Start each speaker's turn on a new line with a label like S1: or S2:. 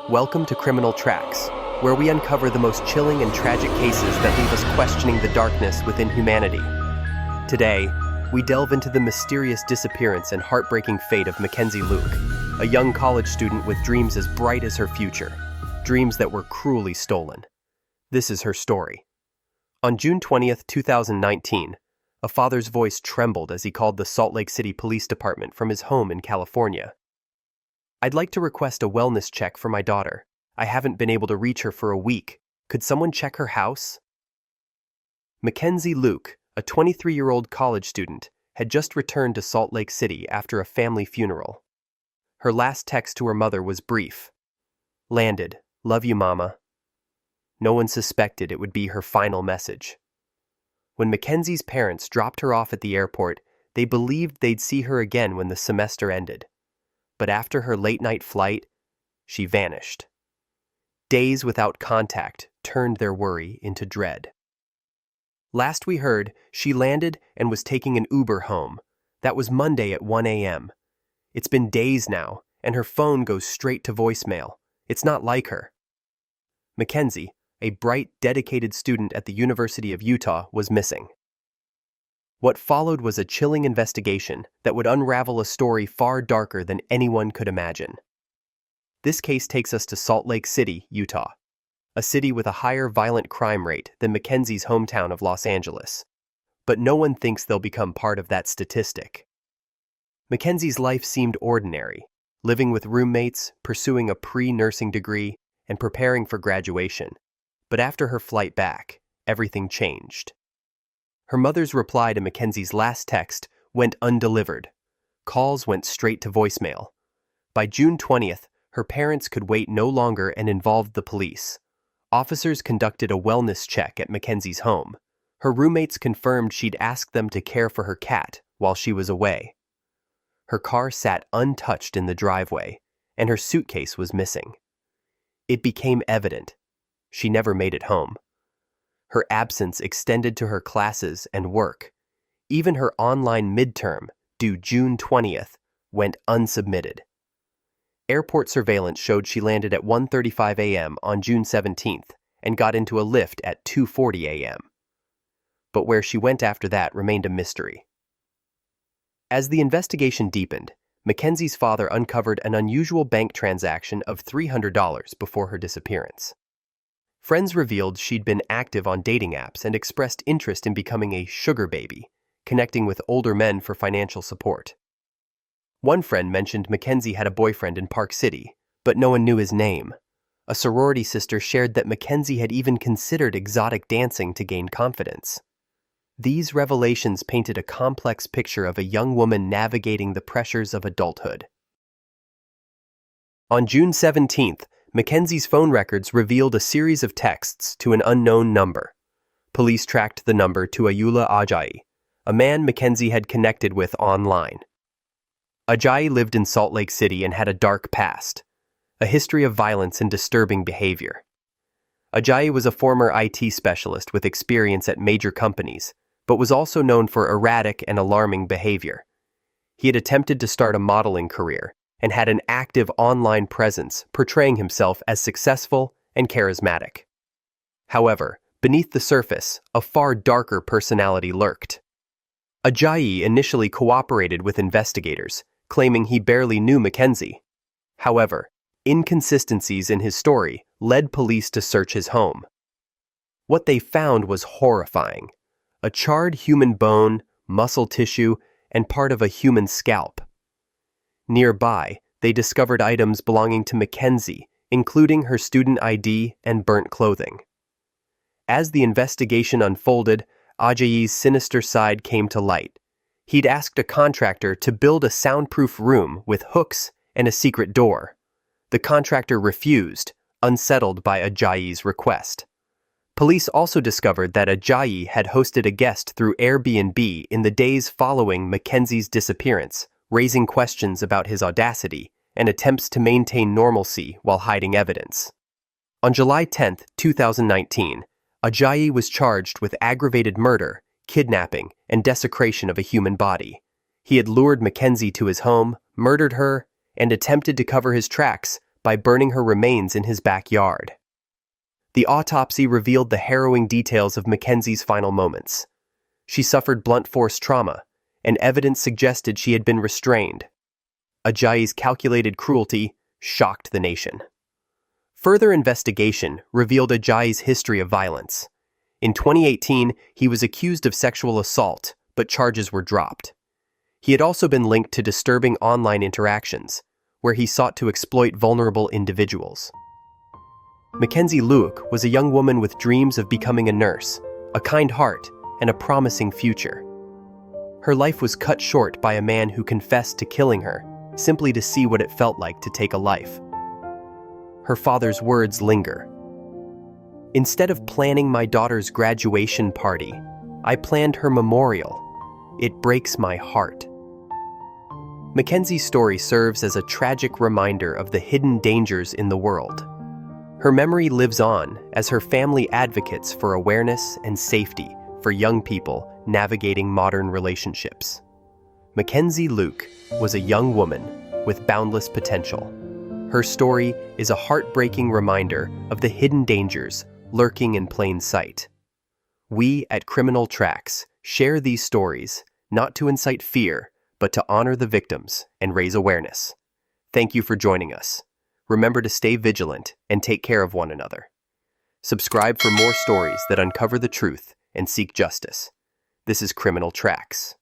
S1: Welcome to Criminal Tracks, where we uncover the most chilling and tragic cases that leave us questioning the darkness within humanity. Today, we delve into the mysterious disappearance and heartbreaking fate of McKenzie Lueck, a young college student with dreams as bright as her future, dreams that were cruelly stolen. This is her story. On June 20th, 2019, a father's voice trembled as he called the Salt Lake City Police Department from his home in California. "I'd like to request a wellness check for my daughter. I haven't been able to reach her for a week. Could someone check her house?" McKenzie Lueck, a 23-year-old college student, had just returned to Salt Lake City after a family funeral. Her last text to her mother was brief. "Landed. Love you, Mama." No one suspected it would be her final message. When McKenzie's parents dropped her off at the airport, they believed they'd see her again when the semester ended. But after her late-night flight, she vanished. Days without contact turned their worry into dread. Last we heard, she landed and was taking an Uber home. That was Monday at 1 a.m. It's been days now, and her phone goes straight to voicemail. It's not like her. McKenzie, a bright, dedicated student at the University of Utah, was missing. What followed was a chilling investigation that would unravel a story far darker than anyone could imagine. This case takes us to Salt Lake City, Utah, a city with a higher violent crime rate than McKenzie's hometown of Los Angeles. But no one thinks they'll become part of that statistic. McKenzie's life seemed ordinary, living with roommates, pursuing a pre-nursing degree, and preparing for graduation. But after her flight back, everything changed. Her mother's reply to McKenzie's last text went undelivered. Calls went straight to voicemail. By June 20th, her parents could wait no longer and involved the police. Officers conducted a wellness check at McKenzie's home. Her roommates confirmed she'd asked them to care for her cat while she was away. Her car sat untouched in the driveway, and her suitcase was missing. It became evident she never made it home. Her absence extended to her classes and work. Even her online midterm, due June 20th, went unsubmitted. Airport surveillance showed she landed at 1:35 a.m. on June 17th and got into a lift at 2:40 a.m. But where she went after that remained a mystery. As the investigation deepened, McKenzie's father uncovered an unusual bank transaction of $300 before her disappearance. Friends revealed she'd been active on dating apps and expressed interest in becoming a sugar baby, connecting with older men for financial support. One friend mentioned McKenzie had a boyfriend in Park City, but no one knew his name. A sorority sister shared that McKenzie had even considered exotic dancing to gain confidence. These revelations painted a complex picture of a young woman navigating the pressures of adulthood. On June 17th, McKenzie's phone records revealed a series of texts to an unknown number. Police tracked the number to Ayula Ajayi, a man McKenzie had connected with online. Ajayi lived in Salt Lake City and had a dark past, a history of violence and disturbing behavior. Ajayi was a former IT specialist with experience at major companies, but was also known for erratic and alarming behavior. He had attempted to start a modeling career and had an active online presence, portraying himself as successful and charismatic. However, beneath the surface, a far darker personality lurked. Ajayi initially cooperated with investigators, claiming he barely knew McKenzie. However, inconsistencies in his story led police to search his home. What they found was horrifying: a charred human bone, muscle tissue, and part of a human scalp. Nearby, they discovered items belonging to McKenzie, including her student ID and burnt clothing. As the investigation unfolded, Ajayi's sinister side came to light. He'd asked a contractor to build a soundproof room with hooks and a secret door. The contractor refused, unsettled by Ajayi's request. Police also discovered that Ajayi had hosted a guest through Airbnb in the days following McKenzie's disappearance, raising questions about his audacity and attempts to maintain normalcy while hiding evidence. On July 10, 2019, Ajayi was charged with aggravated murder, kidnapping, and desecration of a human body. He had lured McKenzie to his home, murdered her, and attempted to cover his tracks by burning her remains in his backyard. The autopsy revealed the harrowing details of McKenzie's final moments. She suffered blunt force trauma, and evidence suggested she had been restrained. Ajayi's calculated cruelty shocked the nation. Further investigation revealed Ajayi's history of violence. In 2018, he was accused of sexual assault, but charges were dropped. He had also been linked to disturbing online interactions, where he sought to exploit vulnerable individuals. McKenzie Lueck was a young woman with dreams of becoming a nurse, a kind heart, and a promising future. Her life was cut short by a man who confessed to killing her, simply to see what it felt like to take a life. Her father's words linger. "Instead of planning my daughter's graduation party, I planned her memorial. It breaks my heart." McKenzie's story serves as a tragic reminder of the hidden dangers in the world. Her memory lives on as her family advocates for awareness and safety for young people navigating modern relationships. McKenzie Lueck was a young woman with boundless potential. Her story is a heartbreaking reminder of the hidden dangers lurking in plain sight. We at Criminal Tracks share these stories not to incite fear, but to honor the victims and raise awareness. Thank you for joining us. Remember to stay vigilant and take care of one another. Subscribe for more stories that uncover the truth and seek justice. This is Criminal Tracks.